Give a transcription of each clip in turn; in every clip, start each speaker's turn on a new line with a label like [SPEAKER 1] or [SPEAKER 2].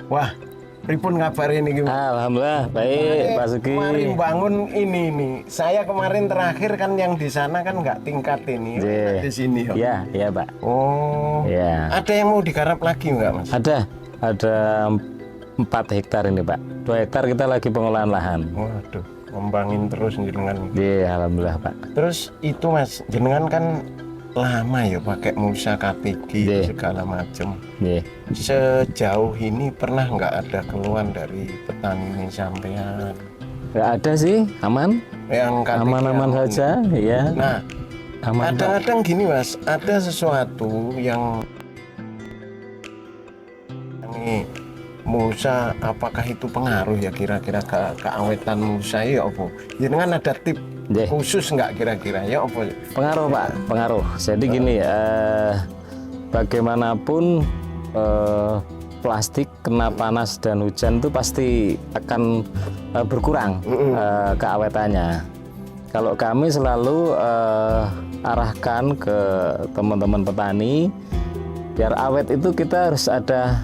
[SPEAKER 1] Wah, pripun kabar ini gimana?
[SPEAKER 2] Alhamdulillah baik Pak Sugi.
[SPEAKER 1] Kemarin bangun ini nih. Saya kemarin terakhir kan yang di sana kan nggak tingkat ini.
[SPEAKER 2] Iya.
[SPEAKER 1] Di sini. Oh.
[SPEAKER 2] Iya, iya Pak.
[SPEAKER 1] Oh.
[SPEAKER 2] Iya.
[SPEAKER 1] Ada yang mau digarap lagi nggak, Mas?
[SPEAKER 2] Ada 4 hektar ini Pak. 2 hektar kita lagi pengolahan lahan.
[SPEAKER 1] Waduh, ngembangin terus jenengan.
[SPEAKER 2] Iya, alhamdulillah Pak.
[SPEAKER 1] Terus itu Mas, jenengan kan lama ya pakai mulsa KTG
[SPEAKER 2] Iya.
[SPEAKER 1] segala macam.
[SPEAKER 2] Iya.
[SPEAKER 1] Sejauh ini pernah nggak ada keluhan dari petani ini sampean?
[SPEAKER 2] Nggak ada sih, aman.
[SPEAKER 1] Yang KTG
[SPEAKER 2] Aman-aman
[SPEAKER 1] aman.
[SPEAKER 2] saja, ya.
[SPEAKER 1] Nah,
[SPEAKER 2] Aman. Pak.
[SPEAKER 1] kadang-kadang gini Mas, ada sesuatu yang ini mulsa, apakah itu pengaruh ya kira-kira ke keawetan mulsa ya apa? Jenengan ada tip
[SPEAKER 2] Iya.
[SPEAKER 1] khusus nggak kira-kira ya apa?
[SPEAKER 2] Pengaruh Pak, pengaruh. Jadi gini, bagaimanapun plastik kena panas dan hujan itu pasti akan berkurang keawetannya. Kalau kami selalu arahkan ke teman-teman petani, biar awet itu kita harus ada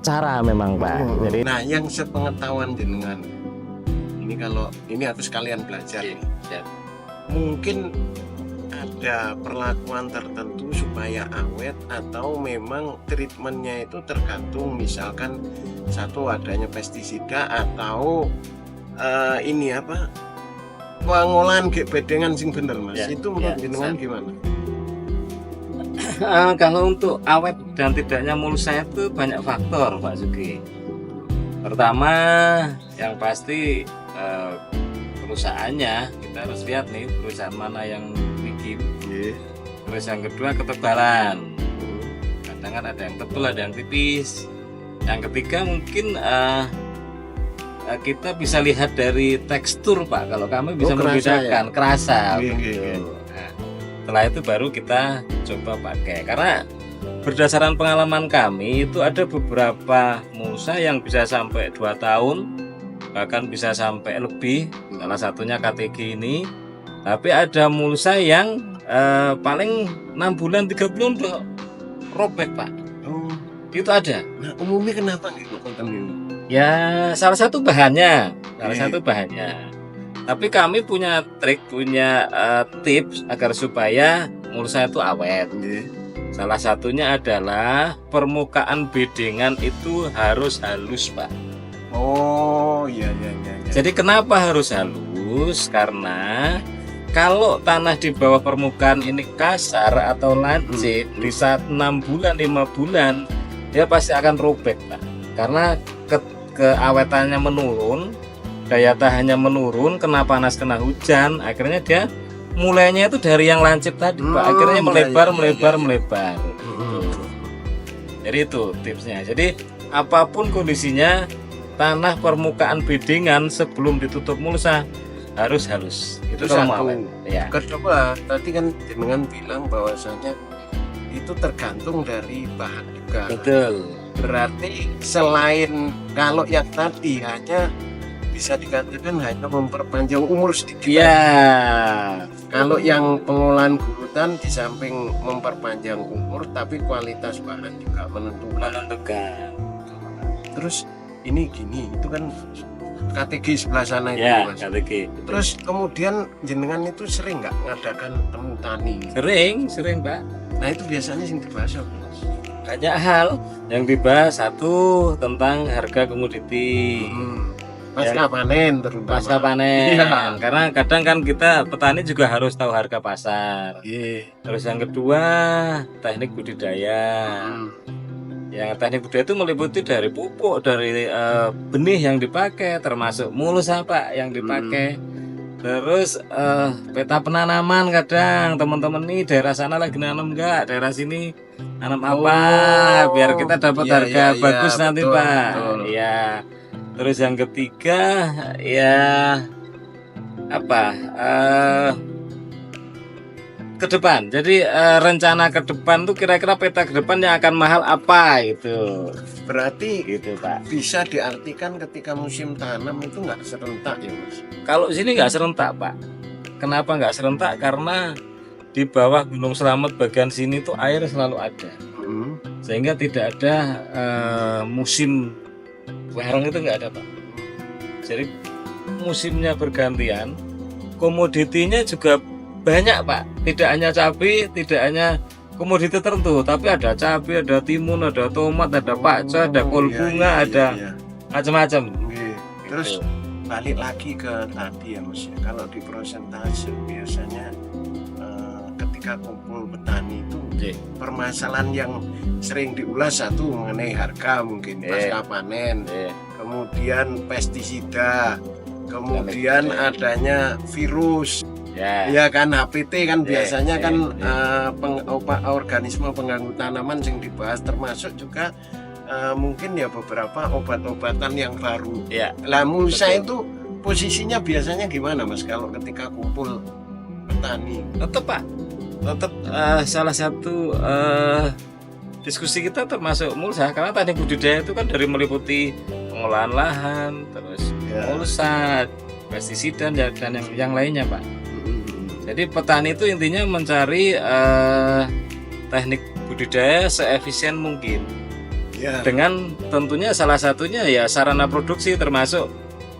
[SPEAKER 2] cara memang Pak. Jadi
[SPEAKER 1] Nah, yang sepengetahuan jenengan, ini kalau ini harus kalian belajar nih.
[SPEAKER 2] ya,
[SPEAKER 1] Mungkin ada perlakuan tertentu supaya awet atau memang treatmentnya itu tergantung misalkan satu adanya pestisida atau ini apa pengolahan bedengan sing bener Mas.
[SPEAKER 2] Ya,
[SPEAKER 1] Itu menurut
[SPEAKER 2] ya,
[SPEAKER 1] jenengan gimana?
[SPEAKER 3] Kalau untuk awet dan tidaknya mulsa itu banyak faktor Pak Sugi. Pertama yang pasti perusahaannya, kita harus lihat nih perusahaan mana yang bikin. Terus yang kedua ketebalan, kadang kan ada yang tebal ada yang tipis. Yang ketiga mungkin kita bisa lihat dari tekstur Pak, kalau kami bisa
[SPEAKER 1] kerasa
[SPEAKER 3] membedakan kerasa
[SPEAKER 1] Iya,
[SPEAKER 3] betul.
[SPEAKER 1] iya, iya.
[SPEAKER 3] Nah, setelah itu baru kita coba pakai, karena berdasarkan pengalaman kami itu ada beberapa mulsa yang bisa sampai 2 tahun, bahkan bisa sampai lebih. Salah satunya KTG ini. Tapi ada mulsa yang paling 6 bulan 3 bulan udah robek Pak.
[SPEAKER 1] Oh,
[SPEAKER 3] Itu ada.
[SPEAKER 1] nah umumnya kenapa gitu konten ini?
[SPEAKER 3] Ya salah satu bahannya,
[SPEAKER 1] Iya.
[SPEAKER 3] Tapi kami punya trik, punya tips agar supaya mulsa itu awet. Salah satunya adalah permukaan bedengan itu harus halus Pak.
[SPEAKER 1] Oh, iya iya iya. iya.
[SPEAKER 3] Jadi kenapa harus halus? Karena kalau tanah di bawah permukaan ini kasar atau lancip, di saat 6 bulan 5 bulan dia pasti akan robek Pak. Karena keawetannya menurun, daya tahannya menurun, kena panas kena hujan, akhirnya dia mulainya itu dari yang lancip tadi Pak, akhirnya melebar. Jadi itu tipsnya. Jadi apapun kondisinya, tanah permukaan bedengan sebelum ditutup mulsa harus halus.
[SPEAKER 1] Itu
[SPEAKER 3] kalau mau
[SPEAKER 1] satu.
[SPEAKER 3] awet. Ya.
[SPEAKER 1] Kedua, tadi kan jenengan bilang bahwasanya itu tergantung dari bahan juga.
[SPEAKER 3] Betul.
[SPEAKER 1] Berarti selain kalau yang tadi hanya bisa dikatakan hanya memperpanjang umur sedikit.
[SPEAKER 3] Iya.
[SPEAKER 1] Kalau yang pengolahan gurutan di samping memperpanjang umur, tapi kualitas bahan juga menentukan. Terus ini gini, itu kan KTG sebelah sana itu
[SPEAKER 3] Ya,
[SPEAKER 1] Mas.
[SPEAKER 3] KTG.
[SPEAKER 1] Terus kemudian jenengan itu sering nggak ngadakan temu tani?
[SPEAKER 3] Sering Pak.
[SPEAKER 1] Nah itu biasanya sing dibahas apa, Mas?
[SPEAKER 3] Banyak hal yang dibahas. Satu tentang harga komoditi.
[SPEAKER 1] Pasca panen terutama.
[SPEAKER 3] Pasca panen.
[SPEAKER 1] Iya.
[SPEAKER 3] Karena kadang kan kita petani juga harus tahu harga pasar.
[SPEAKER 1] Iya.
[SPEAKER 3] Terus yang kedua, teknik budidaya. Yang teknik budidaya itu meliputi dari pupuk, dari benih yang dipakai, termasuk mulsa Pak yang dipakai. Terus peta penanaman, kadang teman-teman nih daerah sana lagi nanam enggak, daerah sini nanam apa, biar kita dapat
[SPEAKER 1] Iya,
[SPEAKER 3] harga
[SPEAKER 1] iya,
[SPEAKER 3] bagus
[SPEAKER 1] iya,
[SPEAKER 3] nanti
[SPEAKER 1] betul,
[SPEAKER 3] Pak.
[SPEAKER 1] betul.
[SPEAKER 3] Iya. Terus yang ketiga ya apa? Ke depan. Jadi rencana ke depan tuh kira-kira peta ke depan yang akan mahal apa itu.
[SPEAKER 1] Berarti
[SPEAKER 3] Gitu Pak.
[SPEAKER 1] bisa diartikan ketika musim tanam itu nggak serentak ya Mas?
[SPEAKER 3] Kalau sini nggak serentak Pak. Kenapa nggak serentak? Karena di bawah Gunung Slamet bagian sini tuh air selalu ada, sehingga tidak ada musim barang itu nggak ada Pak. Jadi musimnya bergantian, komoditinya juga banyak Pak. Tidak hanya cabai, tidak hanya komoditi tertentu, tapi ada cabai, ada timun, ada tomat, ada pakcoy, ada kol bunga, ada macam-macam.
[SPEAKER 1] Oke. Terus balik lagi ke tadi ya Mas, kalau di prosentase biasanya ketika kumpul petani itu permasalahan yang sering diulas satu mengenai harga mungkin pasca panen, kemudian pestisida, kemudian adanya virus, ya kan HPT kan biasanya kan organisme pengganggu tanaman yang dibahas, termasuk juga mungkin ya beberapa obat-obatan yang baru. Lah mulsa itu posisinya biasanya gimana Mas kalau ketika kumpul petani?
[SPEAKER 3] Tetap Pak, tetap salah satu diskusi kita termasuk mulsa, karena teknik budidaya itu kan dari meliputi pengolahan lahan, terus mulsa, pestisida dan yang lainnya Pak. Jadi petani itu intinya mencari teknik budidaya seefisien mungkin. Dengan tentunya salah satunya ya sarana produksi, termasuk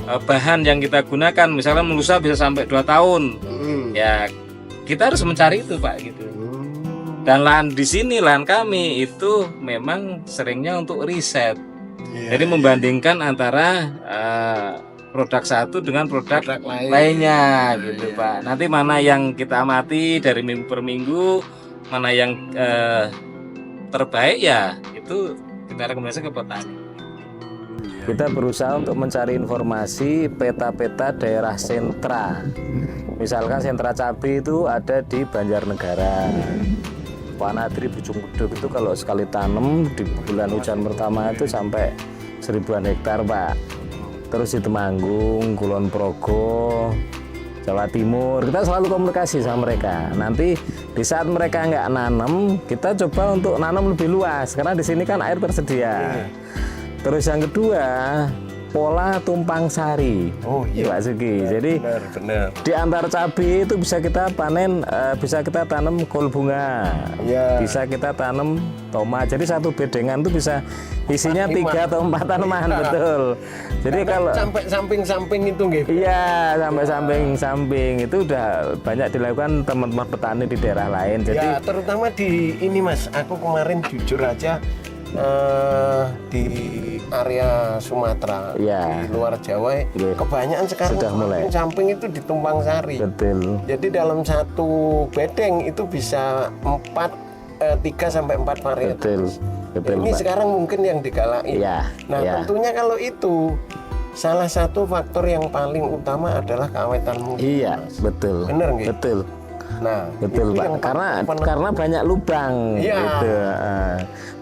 [SPEAKER 3] bahan yang kita gunakan. Misalnya mulsa bisa sampai 2 tahun. Ya kita harus mencari itu Pak gitu. Dan lahan di sini, lahan kami itu memang seringnya untuk riset. Jadi membandingkan antara produk satu dengan produk lainnya gitu Pak. Nanti mana yang kita amati dari minggu per minggu, mana yang terbaik ya itu kita rekomendasi ke petani.
[SPEAKER 2] Kita berusaha untuk mencari informasi peta-peta daerah sentra. Misalkan sentra cabai itu ada di Banjarnegara, Wanadri, Bojongkeduk itu kalau sekali tanam di bulan hujan pertama itu sampai 1000-an hektar Pak. Terus di Temanggung, Kulon Progo, Jawa Timur, kita selalu komunikasi sama mereka. Nanti di saat mereka nggak nanam, kita coba untuk nanam lebih luas karena di sini kan air tersedia. Terus yang kedua, pola tumpang sari. Pak Sugi. Jadi
[SPEAKER 1] benar.
[SPEAKER 2] di antara cabai itu bisa kita panen, bisa kita tanam kol bunga, bisa kita tanam tomat. Jadi satu bedengan itu bisa isinya 3 atau 4 tanaman, betul. Jadi kalau
[SPEAKER 1] sampai samping-samping itu nggih.
[SPEAKER 2] Iya, sampai samping-samping itu udah banyak dilakukan teman-teman petani di daerah lain. Jadi
[SPEAKER 1] ya, terutama di ini Mas, aku kemarin jujur aja di area Sumatera, di luar Jawa, kebanyakan sekarang
[SPEAKER 2] sudah mulai
[SPEAKER 1] samping itu ditumpang sari.
[SPEAKER 2] Betul.
[SPEAKER 1] Jadi dalam satu bedeng itu bisa 3 sampai 4 varietas.
[SPEAKER 2] Betul,
[SPEAKER 1] ini
[SPEAKER 2] Pak.
[SPEAKER 1] sekarang mungkin yang digalakkan. Tentunya kalau itu salah satu faktor yang paling utama adalah keawetan muda.
[SPEAKER 2] Iya, betul.
[SPEAKER 1] Bener nggih?
[SPEAKER 2] Betul.
[SPEAKER 1] Nah,
[SPEAKER 2] betul Pak, karena banyak lubang gitu.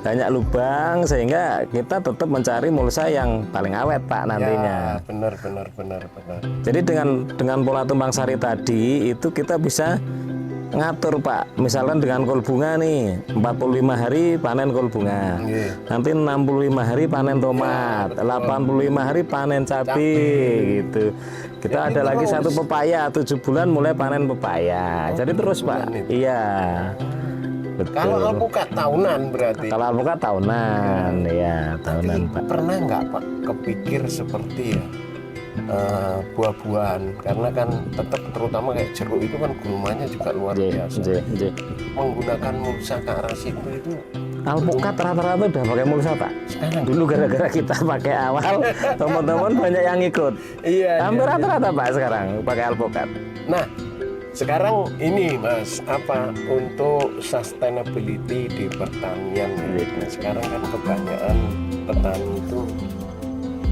[SPEAKER 2] Banyak lubang sehingga kita tetap mencari mulsa yang paling awet Pak nantinya.
[SPEAKER 1] Benar.
[SPEAKER 2] Jadi dengan pola tumpang sari tadi itu kita bisa ngatur Pak. Misalkan dengan kol bunga nih, 45 hari panen kol bunga. Nanti 65 hari panen tomat, 85 hari panen cabai gitu. Kita ada lagi satu pepaya, 7 bulan mulai panen pepaya. Jadi terus Pak. Iya. Betul.
[SPEAKER 1] Kalau alpukat tahunan berarti.
[SPEAKER 2] Kalau alpukat tahunan, ya tahunan Pak.
[SPEAKER 1] Pernah nggak Pak kepikir seperti ya buah-buahan, karena kan tetap terutama kayak jeruk itu kan gulmanya juga luar biasa. Menggunakan mulsa ke arah situ itu.
[SPEAKER 2] Alpukat rata-rata udah pakai mulsa Pak. Sekarang dulu gara-gara kita pakai awal, teman-teman banyak yang ikut. Hampir rata-rata Pak sekarang pakai alpukat.
[SPEAKER 1] Nah, sekarang ini Mas, apa untuk sustainability di pertanian? Nah, sekarang kan kebanyakan petani itu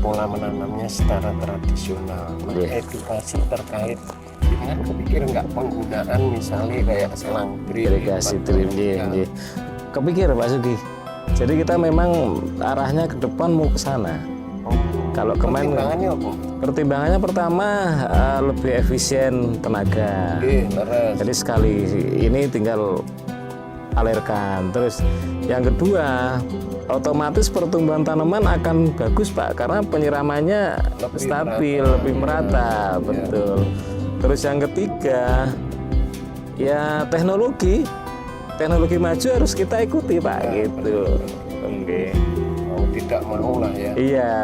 [SPEAKER 1] pola menanamnya secara tradisional. Edukasi terkait dengan kepikir nggak penggunaan misalnya kayak selang drip,
[SPEAKER 2] irigasi drip, kepikir Pak Sugi. Jadi kita memang arahnya ke depan mau ke sana. Kalau kemarin pertimbangannya pertama lebih efisien tenaga. Jadi sekali ini tinggal alirkan. Terus yang kedua, otomatis pertumbuhan tanaman akan bagus Pak, karena penyiramannya stabil, lebih merata, betul. Terus yang ketiga, ya teknologi maju harus kita ikuti Pak, gitu.
[SPEAKER 1] Mau tidak mau lah ya.
[SPEAKER 2] Iya,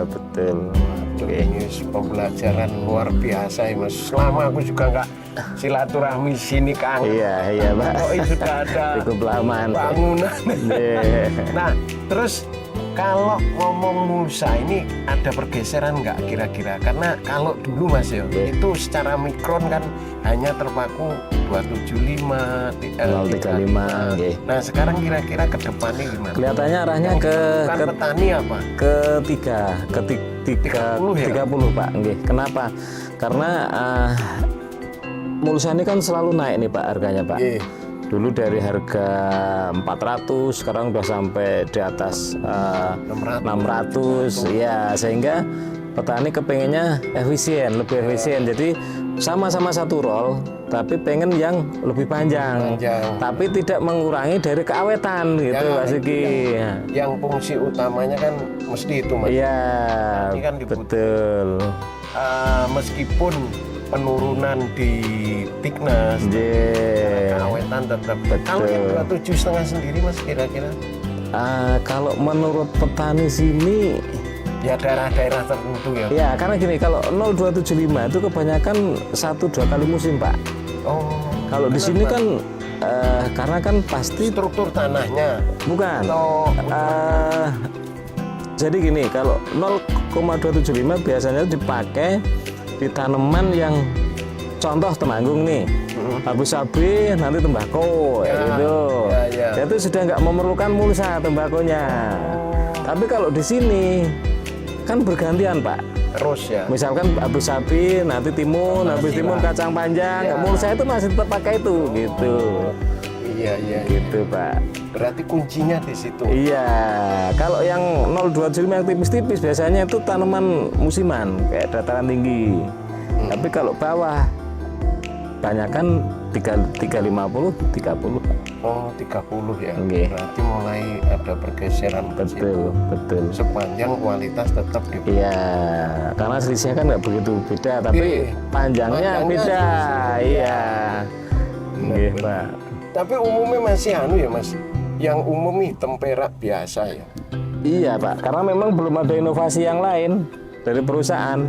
[SPEAKER 2] betul.
[SPEAKER 1] Aduh, ini pembelajaran luar biasa ya Mas. Selama aku juga nggak silaturahmi sini Kang.
[SPEAKER 2] Iya Pak.
[SPEAKER 1] Oh, ini sudah ada
[SPEAKER 2] Cukup lama.
[SPEAKER 1] bangunan.
[SPEAKER 2] Iya.
[SPEAKER 1] Nah, terus kalau ngomong mulsa ini ada pergeseran nggak kira-kira? Karena kalau dulu Mas ya, itu secara mikron kan hanya terpaku 275,
[SPEAKER 2] 035. Nggih.
[SPEAKER 1] Nah, sekarang kira-kira ke depannya gimana?
[SPEAKER 2] Kelihatannya arahnya ke
[SPEAKER 1] Petani apa?
[SPEAKER 2] ke
[SPEAKER 1] 30 ya?
[SPEAKER 2] 30 Pak. Nggih. Kenapa? Karena mulsa ini kan selalu naik nih Pak harganya Pak.
[SPEAKER 1] Iya.
[SPEAKER 2] Dulu dari harga 400 sekarang udah sampai di atas 600 ya, sehingga petani kepengennya efisien, lebih efisien. Jadi sama-sama satu roll tapi pengen yang lebih panjang. Tapi tidak mengurangi dari keawetan gitu
[SPEAKER 1] Ya,
[SPEAKER 2] Pak Siki.
[SPEAKER 1] Yang fungsi utamanya kan mesti itu Mas.
[SPEAKER 2] Iya,
[SPEAKER 1] Ini kan dibutuhkan.
[SPEAKER 2] betul.
[SPEAKER 1] Meskipun penurunan di thickness, keawetan tetap. Kalau yang 27,5 sendiri Mas kira-kira?
[SPEAKER 2] Kalau menurut petani sini
[SPEAKER 1] Ya daerah-daerah tertentu ya.
[SPEAKER 2] ya, karena gini, kalau 0275 itu kebanyakan 1-2 kali musim Pak.
[SPEAKER 1] Oh.
[SPEAKER 2] Kalau di sini kan karena kan pasti
[SPEAKER 1] Struktur tanahnya.
[SPEAKER 2] bukan.
[SPEAKER 1] Atau
[SPEAKER 2] Jadi gini, kalau 0,275 biasanya dipakai di tanaman yang contoh temanggung nih, habis sabi nanti tembakau gitu.
[SPEAKER 1] ya.
[SPEAKER 2] Itu sudah nggak memerlukan mulsa tembakonya. Tapi kalau di sini kan bergantian Pak.
[SPEAKER 1] terus ya.
[SPEAKER 2] Misalkan habis sapi nanti timun, habis timun kacang panjang, mulsa itu masih tetap pakai itu gitu.
[SPEAKER 1] Iya.
[SPEAKER 2] Gitu Pak.
[SPEAKER 1] Berarti kuncinya di situ.
[SPEAKER 2] Iya, kalau yang 0,275 yang tipis-tipis biasanya itu tanaman musiman kayak dataran tinggi. Tapi kalau bawah banyakan 350, 30.
[SPEAKER 1] Oh, 30 ya.
[SPEAKER 2] Nggih.
[SPEAKER 1] Berarti mulai ada pergeseran ke situ.
[SPEAKER 2] Betul.
[SPEAKER 1] Sepanjang kualitas tetap di.
[SPEAKER 2] Iya, karena selisihnya kan nggak begitu beda, tapi panjangnya beda. Iya. Nggih, Pak.
[SPEAKER 1] Tapi umumnya masih ya Mas. Yang umum hitam perak biasa ya.
[SPEAKER 2] Iya Pak, karena memang belum ada inovasi yang lain dari perusahaan.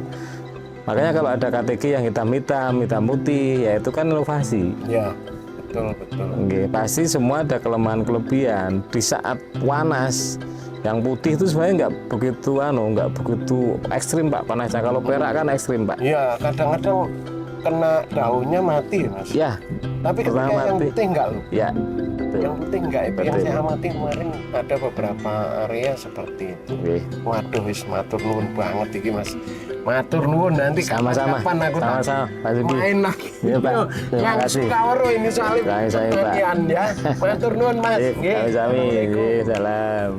[SPEAKER 2] Makanya kalau ada KTG yang hitam-hitam, hitam putih, ya itu kan inovasi.
[SPEAKER 1] Ya, betul.
[SPEAKER 2] Nggih, pasti semua ada kelemahan-kelebihan. Di saat panas, yang putih itu sebenarnya nggak begitu ekstrim Pak panasnya. Kalau perak kan ekstrim Pak.
[SPEAKER 1] Iya, kadang-kadang kena daunnya mati ya Mas.
[SPEAKER 2] Ya.
[SPEAKER 1] Tapi ketika
[SPEAKER 2] pernah
[SPEAKER 1] yang
[SPEAKER 2] mati.
[SPEAKER 1] putih enggak loh.
[SPEAKER 2] Ya. Betul.
[SPEAKER 1] Yang putih enggak itu yang
[SPEAKER 2] Betul.
[SPEAKER 1] saya amati kemarin ada beberapa area seperti itu.
[SPEAKER 2] Oke.
[SPEAKER 1] Waduh, wis matur nuwun banget iki Mas. Matur nuwun, nanti
[SPEAKER 2] Sama-sama.
[SPEAKER 1] kapan aku
[SPEAKER 2] Sama-sama, Pak Sugi.
[SPEAKER 1] main lagi.
[SPEAKER 2] Iya, Pak.
[SPEAKER 1] Yo,
[SPEAKER 2] Terima
[SPEAKER 1] yang
[SPEAKER 2] kasih.
[SPEAKER 1] suka weruh ini soal
[SPEAKER 2] Saya, Pak.
[SPEAKER 1] pertanian ya. Matur nuwun Mas.
[SPEAKER 2] Sami-sami.
[SPEAKER 1] Assalamualaikum.
[SPEAKER 2] Salam.